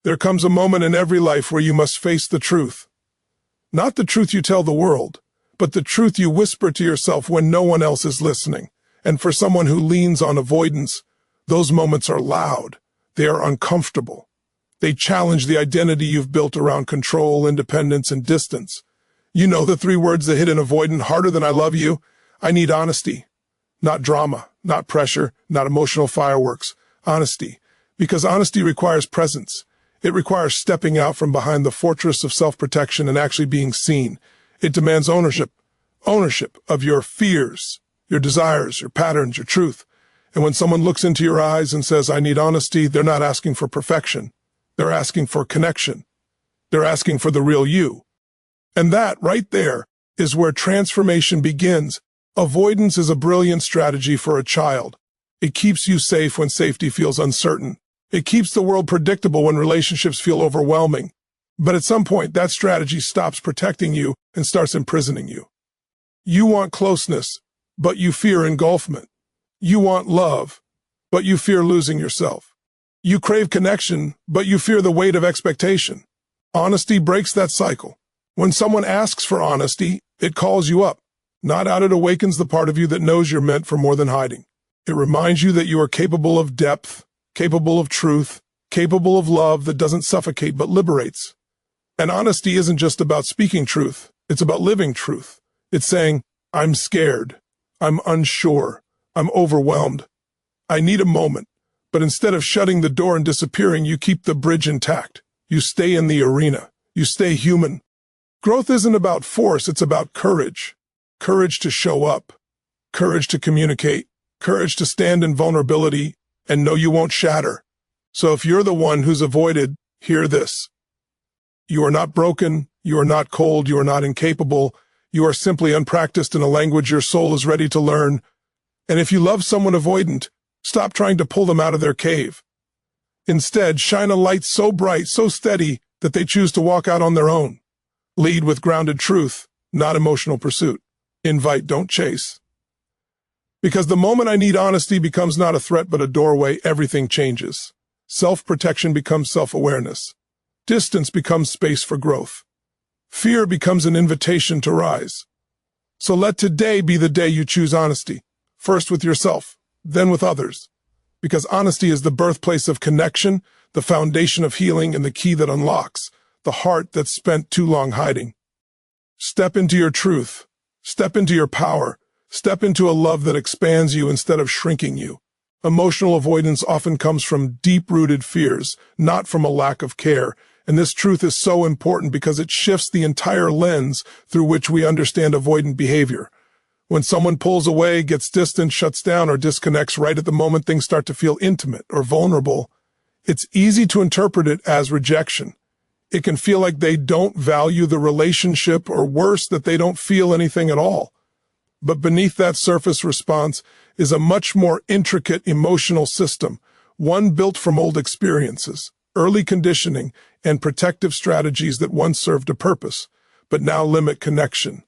There comes a moment in every life where you must face the truth. Not the truth you tell the world, but the truth you whisper to yourself when no one else is listening. And for someone who leans on avoidance, those moments are loud. They are uncomfortable. They challenge the identity you've built around control, independence, and distance. You know the 3 words that hit an avoidant harder than I love you? I need honesty. Not drama, not pressure, not emotional fireworks. Honesty. Because honesty requires presence. It requires stepping out from behind the fortress of self-protection and actually being seen. It demands ownership. Ownership of your fears, your desires, your patterns, your truth. And when someone looks into your eyes and says, I need honesty, they're not asking for perfection. They're asking for connection. They're asking for the real you. And that, right there, is where transformation begins. Avoidance is a brilliant strategy for a child. It keeps you safe when safety feels uncertain. It keeps the world predictable when relationships feel overwhelming. But at some point, that strategy stops protecting you and starts imprisoning you. You want closeness, but you fear engulfment. You want love, but you fear losing yourself. You crave connection, but you fear the weight of expectation. Honesty breaks that cycle. When someone asks for honesty, it calls you up. Not out, it awakens the part of you that knows you're meant for more than hiding. It reminds you that you are capable of depth, capable of truth, capable of love that doesn't suffocate but liberates. And honesty isn't just about speaking truth, it's about living truth. It's saying, I'm scared, I'm unsure, I'm overwhelmed. I need a moment. But instead of shutting the door and disappearing, you keep the bridge intact. You stay in the arena. You stay human. Growth isn't about force, it's about courage. Courage to show up. Courage to communicate. Courage to stand in vulnerability and know you won't shatter. So if you're the one who's avoided, hear this. You are not broken, you are not cold, you are not incapable, you are simply unpracticed in a language your soul is ready to learn. And if you love someone avoidant, stop trying to pull them out of their cave. Instead, shine a light so bright, so steady, that they choose to walk out on their own. Lead with grounded truth, not emotional pursuit. Invite, don't chase. Because the moment I need honesty becomes not a threat but a doorway, everything changes. Self-protection becomes self-awareness. Distance becomes space for growth. Fear becomes an invitation to rise. So let today be the day you choose honesty, first with yourself, then with others. Because honesty is the birthplace of connection, the foundation of healing, and the key that unlocks the heart that's spent too long hiding. Step into your truth. Step into your power. Step into a love that expands you instead of shrinking you. Emotional avoidance often comes from deep-rooted fears, not from a lack of care. And this truth is so important because it shifts the entire lens through which we understand avoidant behavior. When someone pulls away, gets distant, shuts down, or disconnects right at the moment things start to feel intimate or vulnerable, it's easy to interpret it as rejection. It can feel like they don't value the relationship, or worse, that they don't feel anything at all. But beneath that surface response is a much more intricate emotional system, one built from old experiences, early conditioning, and protective strategies that once served a purpose, but now limit connection.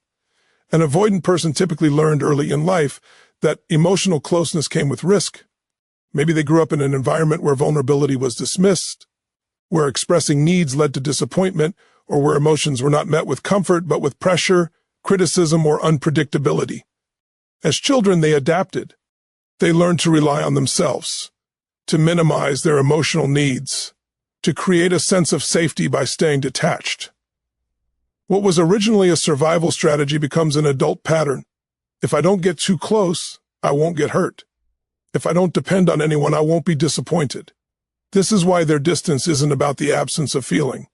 An avoidant person typically learned early in life that emotional closeness came with risk. Maybe they grew up in an environment where vulnerability was dismissed, where expressing needs led to disappointment, or where emotions were not met with comfort but with pressure, criticism, or unpredictability. As children, they adapted. They learned to rely on themselves, to minimize their emotional needs, to create a sense of safety by staying detached. What was originally a survival strategy becomes an adult pattern. If I don't get too close, I won't get hurt. If I don't depend on anyone, I won't be disappointed. This is why their distance isn't about the absence of feeling.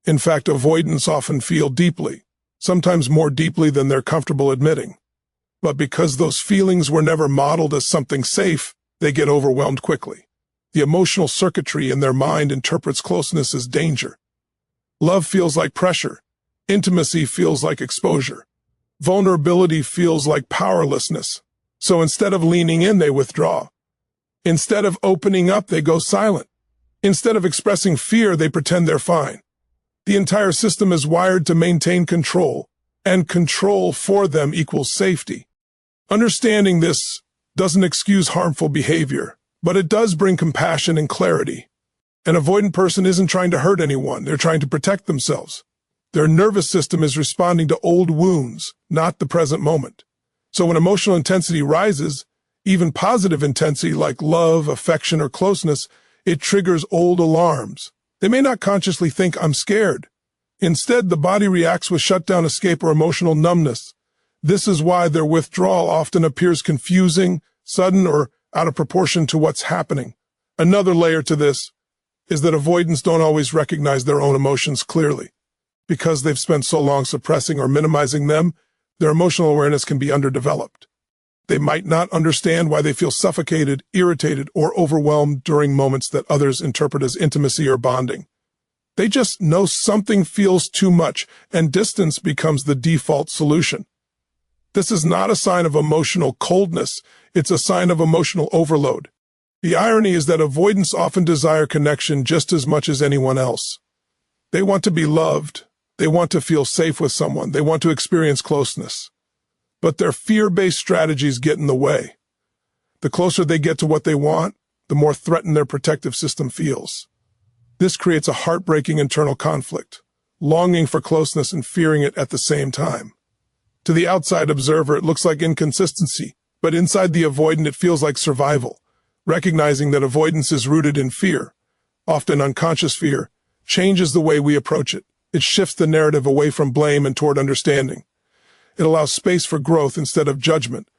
In fact, avoidants often feel deeply, sometimes more deeply than they're comfortable admitting. But because those feelings were never modeled as something safe, they get overwhelmed quickly. The emotional circuitry in their mind interprets closeness as danger. Love feels like pressure. Intimacy feels like exposure. Vulnerability feels like powerlessness. So instead of leaning in, they withdraw. Instead of opening up, they go silent. Instead of expressing fear, they pretend they're fine. The entire system is wired to maintain control, and control for them equals safety. Understanding this doesn't excuse harmful behavior, but it does bring compassion and clarity. An avoidant person isn't trying to hurt anyone, they're trying to protect themselves. Their nervous system is responding to old wounds, not the present moment. So when emotional intensity rises, even positive intensity like love, affection, or closeness, it triggers old alarms. They may not consciously think, "I'm scared." Instead, the body reacts with shutdown, escape, or emotional numbness. This is why their withdrawal often appears confusing, sudden, or out of proportion to what's happening. Another layer to this is that avoidants don't always recognize their own emotions clearly. Because they've spent so long suppressing or minimizing them, their emotional awareness can be underdeveloped. They might not understand why they feel suffocated, irritated, or overwhelmed during moments that others interpret as intimacy or bonding. They just know something feels too much, and distance becomes the default solution. This is not a sign of emotional coldness, it's a sign of emotional overload. The irony is that avoidants often desire connection just as much as anyone else. They want to be loved, they want to feel safe with someone, they want to experience closeness. But their fear-based strategies get in the way. The closer they get to what they want, the more threatened their protective system feels. This creates a heartbreaking internal conflict, longing for closeness and fearing it at the same time. To the outside observer, it looks like inconsistency, but inside the avoidant, it feels like survival. Recognizing that avoidance is rooted in fear, often unconscious fear, changes the way we approach it. It shifts the narrative away from blame and toward understanding. It allows space for growth instead of judgment.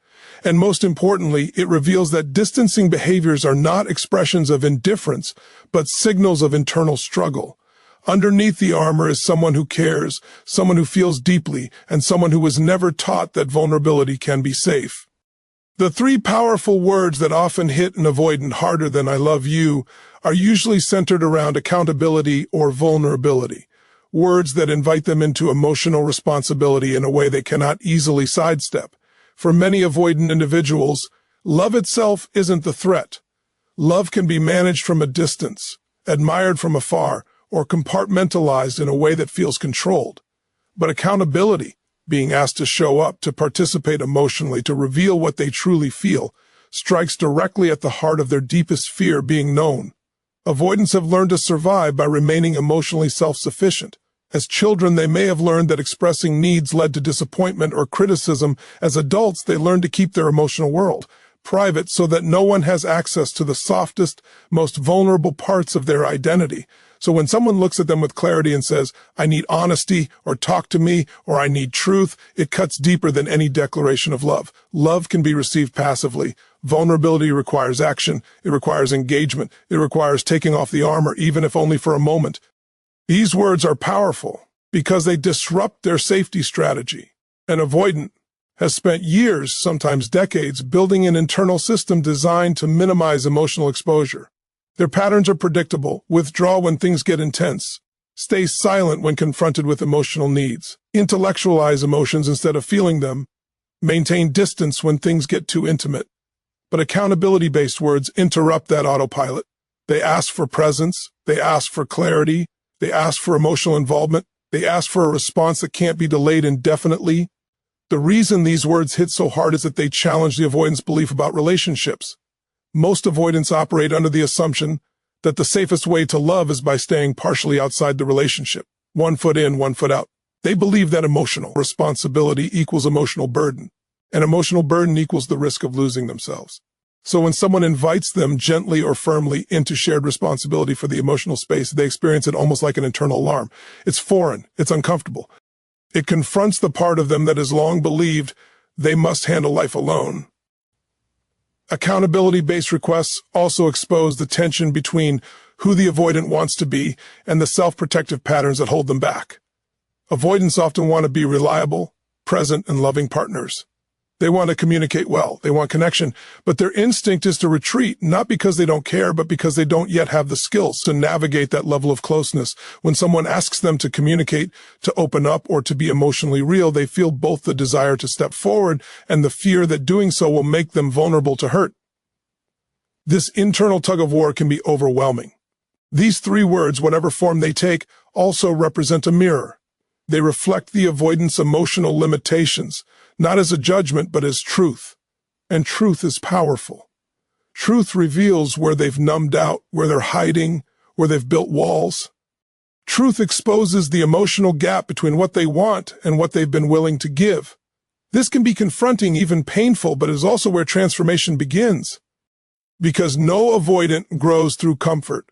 And most importantly, it reveals that distancing behaviors are not expressions of indifference, but signals of internal struggle. Underneath the armor is someone who cares, someone who feels deeply, and someone who was never taught that vulnerability can be safe. The three powerful words that often hit an avoidant harder than "I love you" are usually centered around accountability or vulnerability. Words that invite them into emotional responsibility in a way they cannot easily sidestep. For many avoidant individuals, love itself isn't the threat. Love can be managed from a distance, admired from afar, or compartmentalized in a way that feels controlled. But accountability, being asked to show up, to participate emotionally, to reveal what they truly feel, strikes directly at the heart of their deepest fear, being known. Avoidants have learned to survive by remaining emotionally self-sufficient. As children, they may have learned that expressing needs led to disappointment or criticism. As adults, they learn to keep their emotional world private so that no one has access to the softest, most vulnerable parts of their identity. So when someone looks at them with clarity and says, "I need honesty," or "talk to me," or "I need truth," it cuts deeper than any declaration of love. Love can be received passively. Vulnerability requires action. It requires engagement. It requires taking off the armor, even if only for a moment. These words are powerful because they disrupt their safety strategy. An avoidant has spent years, sometimes decades, building an internal system designed to minimize emotional exposure. Their patterns are predictable: withdraw when things get intense, stay silent when confronted with emotional needs, intellectualize emotions instead of feeling them, maintain distance when things get too intimate. But accountability-based words interrupt that autopilot. They ask for presence, they ask for clarity, they ask for emotional involvement, they ask for a response that can't be delayed indefinitely. The reason these words hit so hard is that they challenge the avoidance belief about relationships. Most avoidants operate under the assumption that the safest way to love is by staying partially outside the relationship, 1 foot in, 1 foot out. They believe that emotional responsibility equals emotional burden, and emotional burden equals the risk of losing themselves. So when someone invites them gently or firmly into shared responsibility for the emotional space, they experience it almost like an internal alarm. It's foreign, it's uncomfortable. It confronts the part of them that has long believed they must handle life alone. Accountability-based requests also expose the tension between who the avoidant wants to be and the self-protective patterns that hold them back. Avoidants often want to be reliable, present, and loving partners. They want to communicate well, they want connection, but their instinct is to retreat, not because they don't care, but because they don't yet have the skills to navigate that level of closeness. When someone asks them to communicate, to open up, or to be emotionally real, they feel both the desire to step forward and the fear that doing so will make them vulnerable to hurt. This internal tug-of-war can be overwhelming. These three words, whatever form they take, also represent a mirror. They reflect the avoidant's emotional limitations, not as a judgment, but as truth. And truth is powerful. Truth reveals where they've numbed out, where they're hiding, where they've built walls. Truth exposes the emotional gap between what they want and what they've been willing to give. This can be confronting, even painful, but is also where transformation begins. Because no avoidant grows through comfort.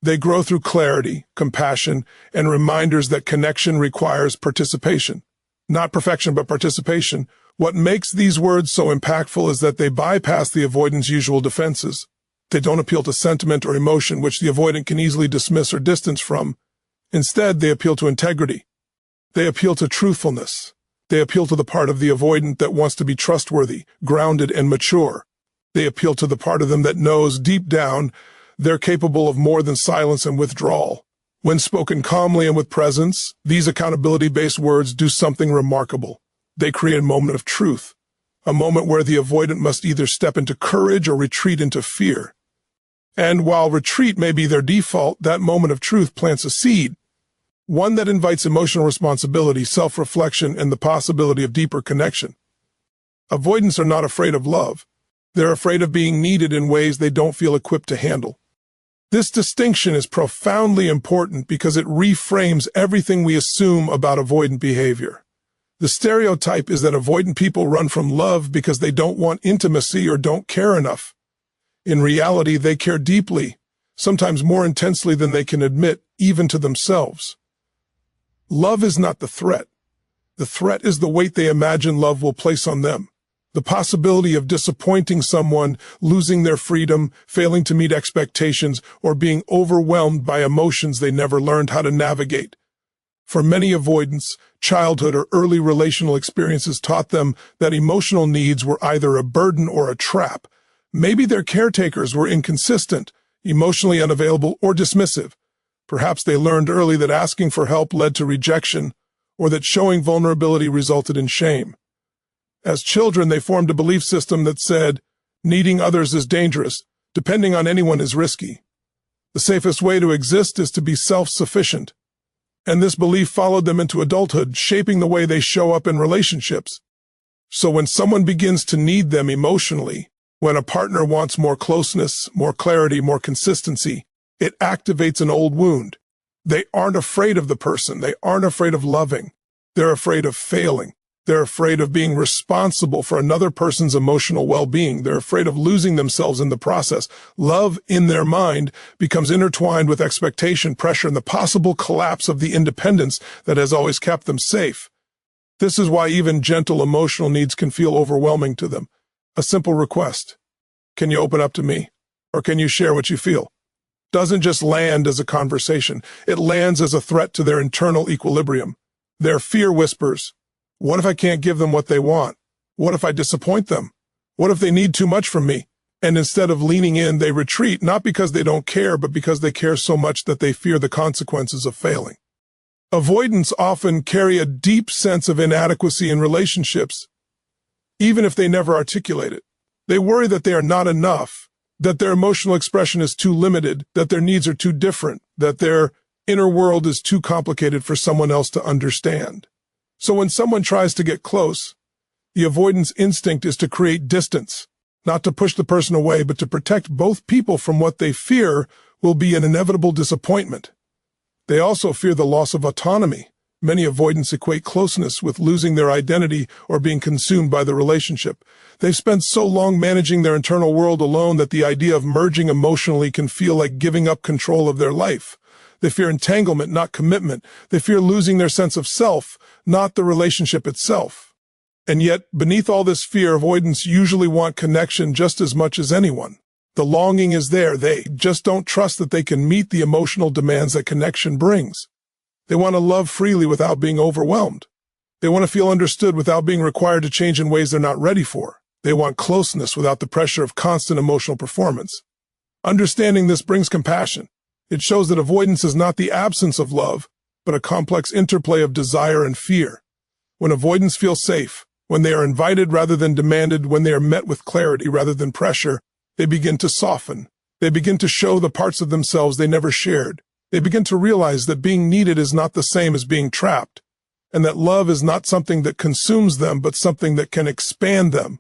They grow through clarity, compassion, and reminders that connection requires participation. Not perfection, but participation. What makes these words so impactful is that they bypass the avoidant's usual defenses. They don't appeal to sentiment or emotion, which the avoidant can easily dismiss or distance from. Instead, they appeal to integrity. They appeal to truthfulness. They appeal to the part of the avoidant that wants to be trustworthy, grounded, and mature. They appeal to the part of them that knows deep down they're capable of more than silence and withdrawal. When spoken calmly and with presence, these accountability-based words do something remarkable. They create a moment of truth, a moment where the avoidant must either step into courage or retreat into fear. And while retreat may be their default, that moment of truth plants a seed, one that invites emotional responsibility, self-reflection, and the possibility of deeper connection. Avoidants are not afraid of love. They're afraid of being needed in ways they don't feel equipped to handle. This distinction is profoundly important because it reframes everything we assume about avoidant behavior. The stereotype is that avoidant people run from love because they don't want intimacy or don't care enough. In reality, they care deeply, sometimes more intensely than they can admit, even to themselves. Love is not the threat. The threat is the weight they imagine love will place on them. The possibility of disappointing someone, losing their freedom, failing to meet expectations, or being overwhelmed by emotions they never learned how to navigate. For many avoidants, childhood or early relational experiences taught them that emotional needs were either a burden or a trap. Maybe their caretakers were inconsistent, emotionally unavailable, or dismissive. Perhaps they learned early that asking for help led to rejection, or that showing vulnerability resulted in shame. As children, they formed a belief system that said, needing others is dangerous, depending on anyone is risky. The safest way to exist is to be self-sufficient. And this belief followed them into adulthood, shaping the way they show up in relationships. So when someone begins to need them emotionally, when a partner wants more closeness, more clarity, more consistency, it activates an old wound. They aren't afraid of the person. They aren't afraid of loving. They're afraid of failing. They're afraid of being responsible for another person's emotional well-being. They're afraid of losing themselves in the process. Love, in their mind, becomes intertwined with expectation, pressure, and the possible collapse of the independence that has always kept them safe. This is why even gentle emotional needs can feel overwhelming to them. A simple request, can you open up to me? Or can you share what you feel? Doesn't just land as a conversation. It lands as a threat to their internal equilibrium. Their fear whispers, what if I can't give them what they want? What if I disappoint them? What if they need too much from me? And instead of leaning in, they retreat, not because they don't care, but because they care so much that they fear the consequences of failing. Avoidants often carry a deep sense of inadequacy in relationships, even if they never articulate it. They worry that they are not enough, that their emotional expression is too limited, that their needs are too different, that their inner world is too complicated for someone else to understand. So when someone tries to get close, the avoidance instinct is to create distance, not to push the person away, but to protect both people from what they fear will be an inevitable disappointment. They also fear the loss of autonomy. Many avoidants equate closeness with losing their identity or being consumed by the relationship. They've spent so long managing their internal world alone that the idea of merging emotionally can feel like giving up control of their life. They fear entanglement, not commitment. They fear losing their sense of self, not the relationship itself. And yet, beneath all this fear, avoidants usually want connection just as much as anyone. The longing is there. They just don't trust that they can meet the emotional demands that connection brings. They want to love freely without being overwhelmed. They want to feel understood without being required to change in ways they're not ready for. They want closeness without the pressure of constant emotional performance. Understanding this brings compassion. It shows that avoidance is not the absence of love, but a complex interplay of desire and fear. When avoidants feel safe, when they are invited rather than demanded, when they are met with clarity rather than pressure, they begin to soften. They begin to show the parts of themselves they never shared. They begin to realize that being needed is not the same as being trapped, and that love is not something that consumes them, but something that can expand them.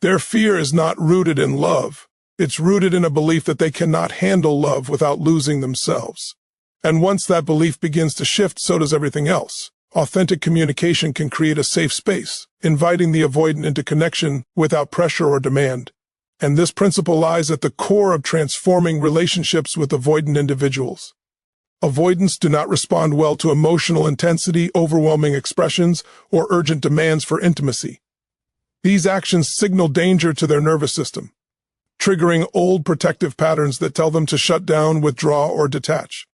Their fear is not rooted in love. It's rooted in a belief that they cannot handle love without losing themselves. And once that belief begins to shift, so does everything else. Authentic communication can create a safe space, inviting the avoidant into connection without pressure or demand. And this principle lies at the core of transforming relationships with avoidant individuals. Avoidants do not respond well to emotional intensity, overwhelming expressions, or urgent demands for intimacy. These actions signal danger to their nervous system, triggering old protective patterns that tell them to shut down, withdraw, or detach.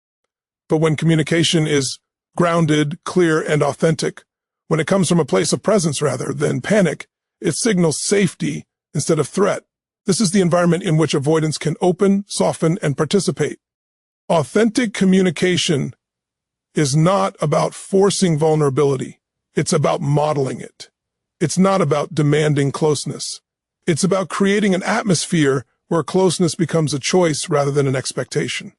But when communication is grounded, clear, and authentic, when it comes from a place of presence rather than panic, it signals safety instead of threat. This is the environment in which avoidance can open, soften, and participate. Authentic communication is not about forcing vulnerability. It's about modeling it. It's not about demanding closeness. It's about creating an atmosphere where closeness becomes a choice rather than an expectation.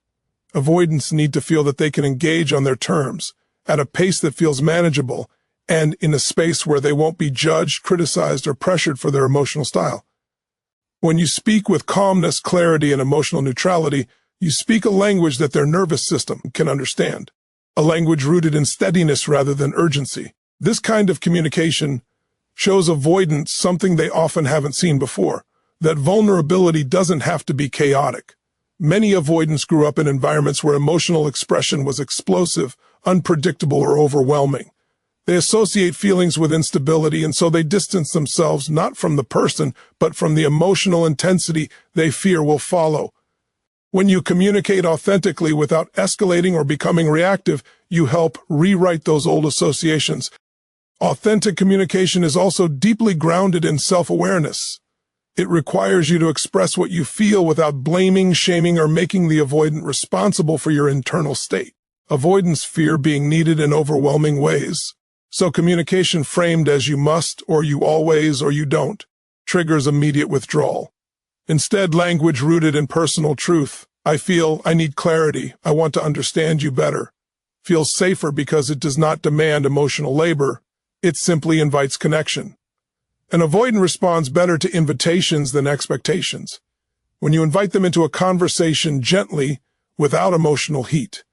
Avoidants need to feel that they can engage on their terms, at a pace that feels manageable, and in a space where they won't be judged, criticized, or pressured for their emotional style. When you speak with calmness, clarity, and emotional neutrality, you speak a language that their nervous system can understand, a language rooted in steadiness rather than urgency. This kind of communication shows avoidants something they often haven't seen before, that vulnerability doesn't have to be chaotic. Many avoidants grew up in environments where emotional expression was explosive, unpredictable, or overwhelming. They associate feelings with instability, and so they distance themselves not from the person, but from the emotional intensity they fear will follow. When you communicate authentically without escalating or becoming reactive, you help rewrite those old associations. Authentic communication is also deeply grounded in self-awareness. It requires you to express what you feel without blaming, shaming, or making the avoidant responsible for your internal state. Avoidants fear being needed in overwhelming ways. So communication framed as you must, or you always, or you don't, triggers immediate withdrawal. Instead, language rooted in personal truth, I feel, I need clarity, I want to understand you better, feels safer because it does not demand emotional labor. It simply invites connection. An avoidant responds better to invitations than expectations. When you invite them into a conversation gently, without emotional heat,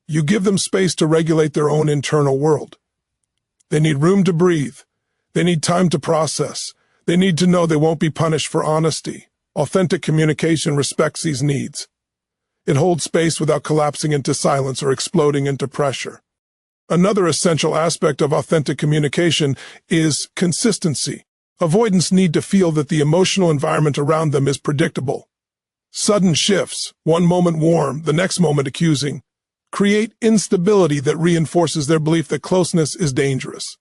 you give them space to regulate their own internal world. They need room to breathe. They need time to process. They need to know they won't be punished for honesty. Authentic communication respects these needs. It holds space without collapsing into silence or exploding into pressure. Another essential aspect of authentic communication is consistency. Avoidants need to feel that the emotional environment around them is predictable. Sudden shifts, one moment warm, the next moment accusing, create instability that reinforces their belief that closeness is dangerous.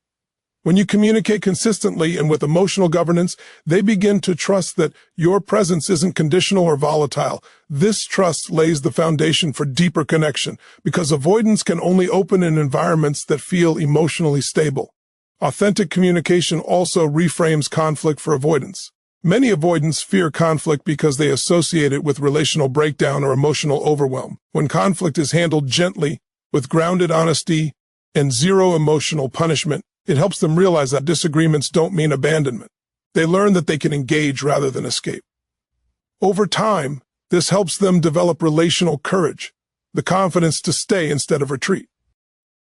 When you communicate consistently and with emotional governance, they begin to trust that your presence isn't conditional or volatile. This trust lays the foundation for deeper connection, because avoidance can only open in environments that feel emotionally stable. Authentic communication also reframes conflict for avoidance. Many avoidants fear conflict because they associate it with relational breakdown or emotional overwhelm. When conflict is handled gently, with grounded honesty and zero emotional punishment, it helps them realize that disagreements don't mean abandonment. They learn that they can engage rather than escape. Over time, this helps them develop relational courage, the confidence to stay instead of retreat.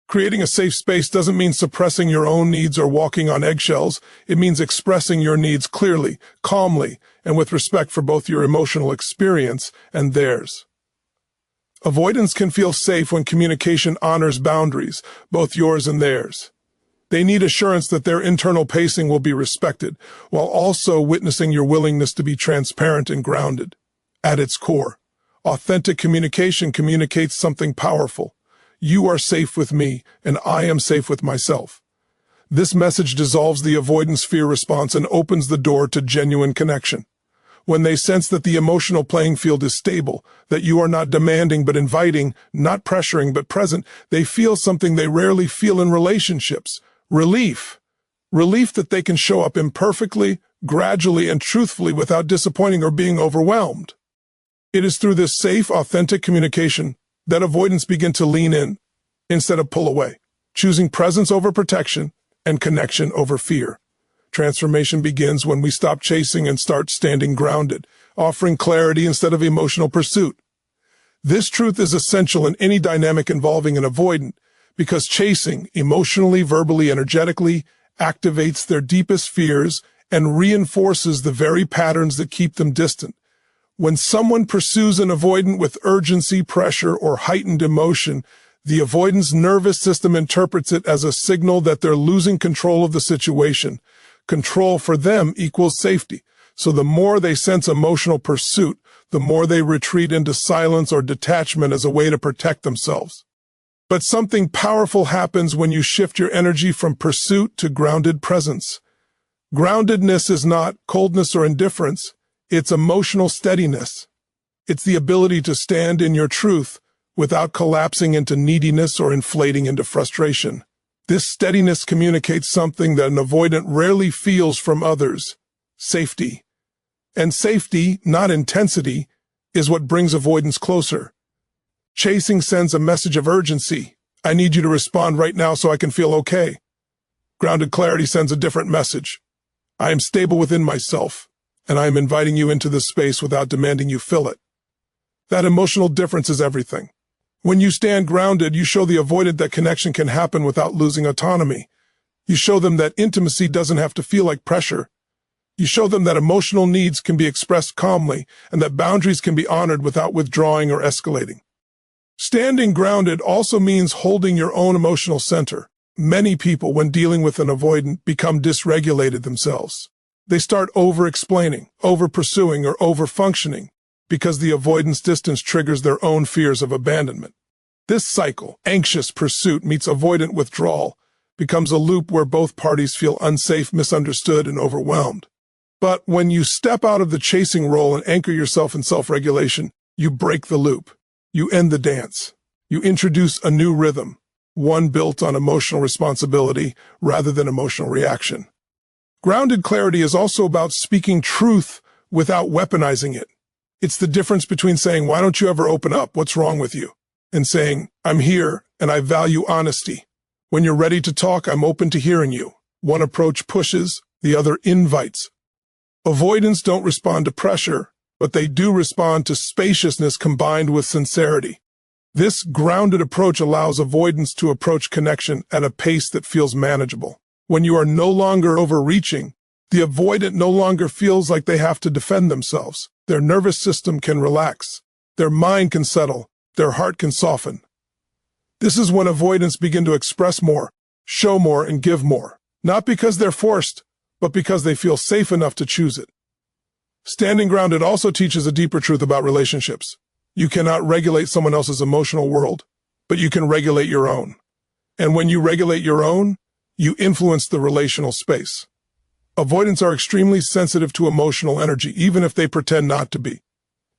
Creating a safe space doesn't mean suppressing your own needs or walking on eggshells. It means expressing your needs clearly, calmly, and with respect for both your emotional experience and theirs. Avoidants can feel safe when communication honors boundaries, both yours and theirs. They need assurance that their internal pacing will be respected, while also witnessing your willingness to be transparent and grounded. At its core, authentic communication communicates something powerful. You are safe with me, and I am safe with myself. This message dissolves the avoidance fear response and opens the door to genuine connection. When they sense that the emotional playing field is stable, that you are not demanding but inviting, not pressuring but present, they feel something they rarely feel in relationships: relief. Relief that they can show up imperfectly, gradually, and truthfully without disappointing or being overwhelmed. It is through this safe, authentic communication that avoidants begin to lean in instead of pull away, choosing presence over protection and connection over fear. Transformation begins when we stop chasing and start standing grounded, offering clarity instead of emotional pursuit. This truth is essential in any dynamic involving an avoidant, because chasing, emotionally, verbally, energetically, activates their deepest fears and reinforces the very patterns that keep them distant. When someone pursues an avoidant with urgency, pressure, or heightened emotion, the avoidant's nervous system interprets it as a signal that they're losing control of the situation. Control for them equals safety. So the more they sense emotional pursuit, the more they retreat into silence or detachment as a way to protect themselves. But something powerful happens when you shift your energy from pursuit to grounded presence. Groundedness is not coldness or indifference. It's emotional steadiness. It's the ability to stand in your truth without collapsing into neediness or inflating into frustration. This steadiness communicates something that an avoidant rarely feels from others: safety. And safety, not intensity, is what brings avoidance closer. Chasing sends a message of urgency. I need you to respond right now so I can feel okay. Grounded clarity sends a different message. I am stable within myself, and I am inviting you into this space without demanding you fill it. That emotional difference is everything. When you stand grounded, you show the avoidant that connection can happen without losing autonomy. You show them that intimacy doesn't have to feel like pressure. You show them that emotional needs can be expressed calmly and that boundaries can be honored without withdrawing or escalating. Standing grounded also means holding your own emotional center. Many people, when dealing with an avoidant, become dysregulated themselves. They start over-explaining, over-pursuing, or over-functioning, because the avoidance distance triggers their own fears of abandonment. This cycle, anxious pursuit meets avoidant withdrawal, becomes a loop where both parties feel unsafe, misunderstood, and overwhelmed. But when you step out of the chasing role and anchor yourself in self-regulation, you break the loop. You end the dance. You introduce a new rhythm, one built on emotional responsibility rather than emotional reaction. Grounded clarity is also about speaking truth without weaponizing it. It's the difference between saying, "Why don't you ever open up? What's wrong with you?" and saying, "I'm here and I value honesty. When you're ready to talk, I'm open to hearing you." One approach pushes, the other invites. Avoidants don't respond to pressure, but they do respond to spaciousness combined with sincerity. This grounded approach allows avoidants to approach connection at a pace that feels manageable. When you are no longer overreaching, the avoidant no longer feels like they have to defend themselves. Their nervous system can relax, their mind can settle, their heart can soften. This is when avoidants begin to express more, show more, and give more, not because they're forced, but because they feel safe enough to choose it. Standing grounded also teaches a deeper truth about relationships. You cannot regulate someone else's emotional world, but you can regulate your own. And when you regulate your own, you influence the relational space. Avoidants are extremely sensitive to emotional energy, even if they pretend not to be.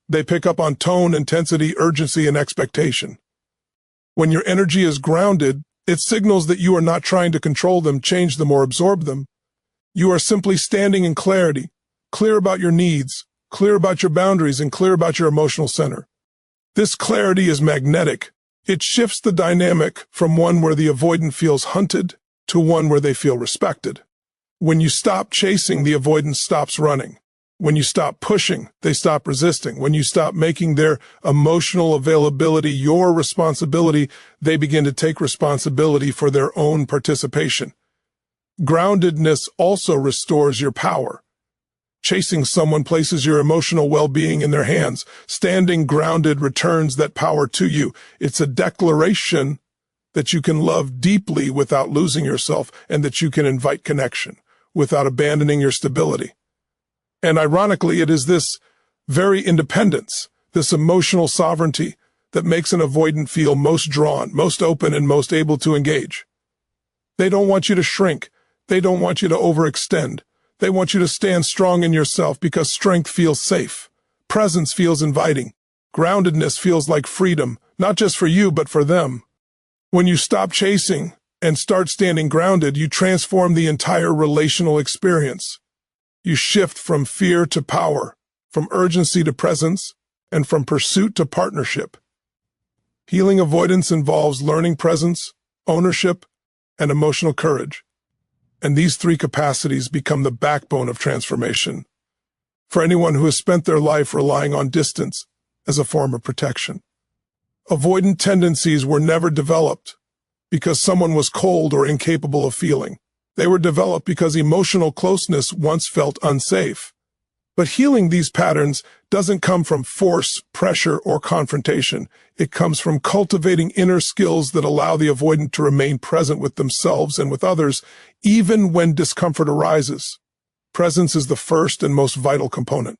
They pick up on tone, intensity, urgency, and expectation. When your energy is grounded, it signals that you are not trying to control them, change them, or absorb them. You are simply standing in clarity, clear about your needs, clear about your boundaries, and clear about your emotional center. This clarity is magnetic. It shifts the dynamic from one where the avoidant feels hunted to one where they feel respected. When you stop chasing, the avoidant stops running. When you stop pushing, they stop resisting. When you stop making their emotional availability your responsibility, they begin to take responsibility for their own participation. Groundedness also restores your power. Chasing someone places your emotional well-being in their hands. Standing grounded returns that power to you. It's a declaration that you can love deeply without losing yourself, and that you can invite connection without abandoning your stability. And ironically, it is this very independence, this emotional sovereignty, that makes an avoidant feel most drawn, most open, and most able to engage. They don't want you to shrink. They don't want you to overextend. They want you to stand strong in yourself, because strength feels safe. Presence feels inviting. Groundedness feels like freedom, not just for you, but for them. When you stop chasing and start standing grounded, you transform the entire relational experience. You shift from fear to power, from urgency to presence, and from pursuit to partnership. Healing avoidance involves learning presence, ownership, and emotional courage. And these three capacities become the backbone of transformation for anyone who has spent their life relying on distance as a form of protection. Avoidant tendencies were never developed because someone was cold or incapable of feeling. They were developed because emotional closeness once felt unsafe. But healing these patterns doesn't come from force, pressure, or confrontation. It comes from cultivating inner skills that allow the avoidant to remain present with themselves and with others, even when discomfort arises. Presence is the first and most vital component.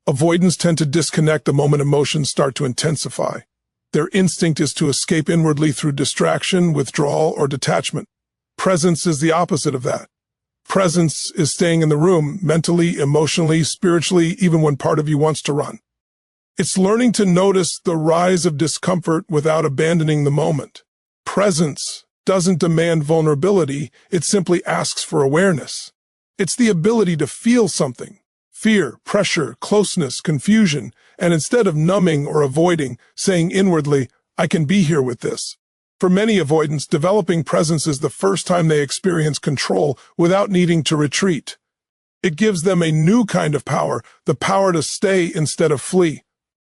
Avoidants tend to disconnect the moment emotions start to intensify. Their instinct is to escape inwardly through distraction, withdrawal, or detachment. Presence is the opposite of that. Presence is staying in the room, mentally, emotionally, spiritually, even when part of you wants to run. It's learning to notice the rise of discomfort without abandoning the moment. Presence doesn't demand vulnerability, it simply asks for awareness. It's the ability to feel something, fear, pressure, closeness, confusion, and instead of numbing or avoiding, saying inwardly, I can be here with this. For many avoidants, developing presence is the first time they experience control without needing to retreat. It gives them a new kind of power, the power to stay instead of flee.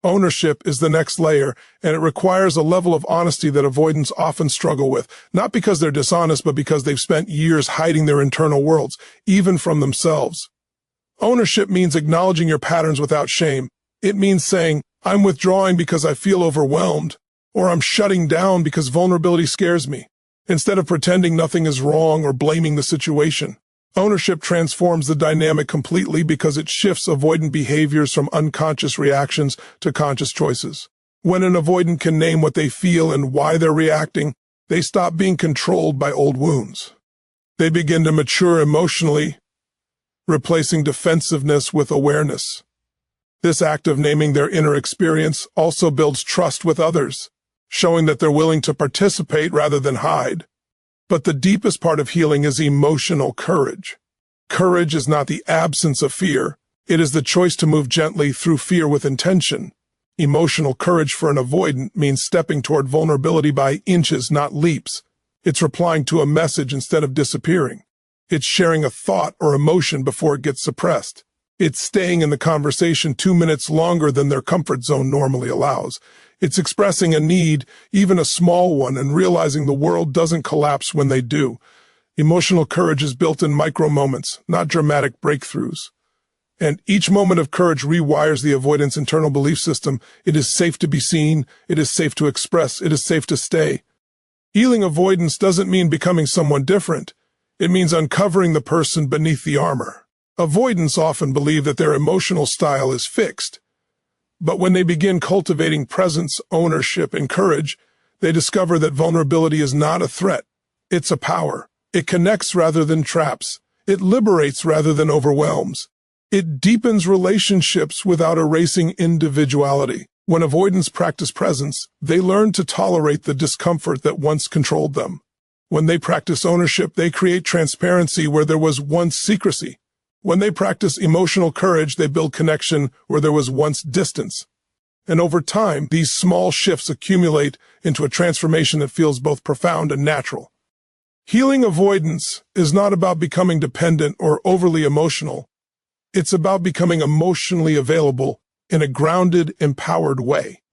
Ownership is the next layer, and it requires a level of honesty that avoidants often struggle with, not because they're dishonest, but because they've spent years hiding their internal worlds, even from themselves. Ownership means acknowledging your patterns without shame. It means saying, I'm withdrawing because I feel overwhelmed, or I'm shutting down because vulnerability scares me, instead of pretending nothing is wrong or blaming the situation. Ownership transforms the dynamic completely because it shifts avoidant behaviors from unconscious reactions to conscious choices. When an avoidant can name what they feel and why they're reacting, they stop being controlled by old wounds. They begin to mature emotionally, replacing defensiveness with awareness. This act of naming their inner experience also builds trust with others, showing that they're willing to participate rather than hide. But the deepest part of healing is emotional courage. Courage is not the absence of fear. It is the choice to move gently through fear with intention. Emotional courage for an avoidant means stepping toward vulnerability by inches, not leaps. It's replying to a message instead of disappearing. It's sharing a thought or emotion before it gets suppressed. It's staying in the conversation 2 minutes longer than their comfort zone normally allows. It's expressing a need, even a small one, and realizing the world doesn't collapse when they do. Emotional courage is built in micro moments, not dramatic breakthroughs. And each moment of courage rewires the avoidant's internal belief system. It is safe to be seen, it is safe to express, it is safe to stay. Healing avoidance doesn't mean becoming someone different. It means uncovering the person beneath the armor. Avoidants often believe that their emotional style is fixed. But when they begin cultivating presence, ownership, and courage, they discover that vulnerability is not a threat. It's a power. It connects rather than traps. It liberates rather than overwhelms. It deepens relationships without erasing individuality. When avoidants practice presence, they learn to tolerate the discomfort that once controlled them. When they practice ownership, they create transparency where there was once secrecy. When they practice emotional courage, they build connection where there was once distance. And over time, these small shifts accumulate into a transformation that feels both profound and natural. Healing avoidance is not about becoming dependent or overly emotional. It's about becoming emotionally available in a grounded, empowered way.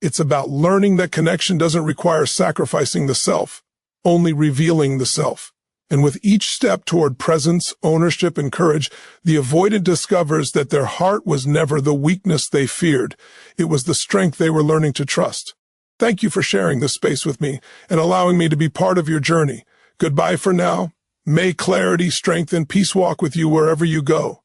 It's about learning that connection doesn't require sacrificing the self, only revealing the self. And with each step toward presence, ownership, and courage, the avoidant discovers that their heart was never the weakness they feared. It was the strength they were learning to trust. Thank you for sharing this space with me and allowing me to be part of your journey. Goodbye for now. May clarity, strength, and peace walk with you wherever you go.